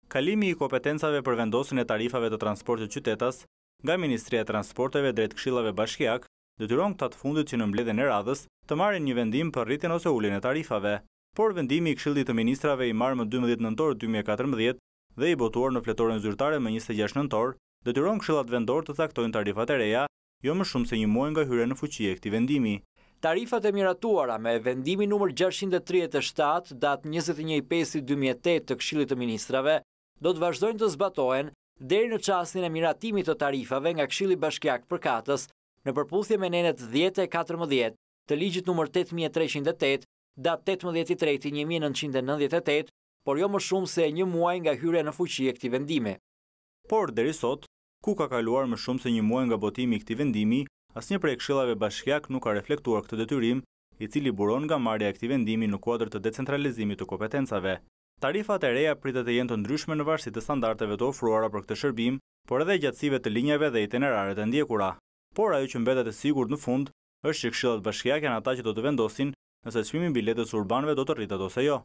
Kalimi i kompetencave për vendosjen e tarifave të transportit qytetas nga Ministria e Transporteve drejt këshillave bashkiak detyron këta të fundit që në mbledhjen e radhës të marrin një vendim për rritjen ose uljen e tarifave, por vendimi i Këshillit të Ministrave i marrë më 12 nëntor 2014 dhe i botuar në fletoren zyrtare më 26 nëntor, detyron këshillat vendor të caktojnë tarifat e reja, jo më shumë se një muaj nga hyrja në fuqi e këtij vendimi. Tarifat e miratuara me vendimin numër 637 datë 21/5/2008 të Këshillit të Ministrave do të vazhdojnë të zbatohen deri në çastin e miratimit të tarifave nga Këshilli Bashkiak përkatës në përputhje me nenet 10 e 14 të ligjit numër 8308 datë 18/3/1998, por jo më shumë se një muaj nga hyrja në fuqi e këtij vendimi. Por deri sot, ku ka kaluar më shumë se një muaj nga botimi i këtij vendimi, asnjë prej këshillave bashkiak nuk ka reflektuar këtë detyrim, i cili buron nga marrja e këtij vendimi në kuadër të decentralizimit të kompetencave. Tarifat e reja pritet të jenë të ndryshme në varësi të standardeve të ofruara për këtë shërbim, por edhe gjatësive të linjave dhe itineraret e ndjekura. Por ajo që mbetet e sigurt në fund është që këshillat bashkiake janë ata që do të vendosin nëse çmimi i biletës urbanëve do të rritet ose jo.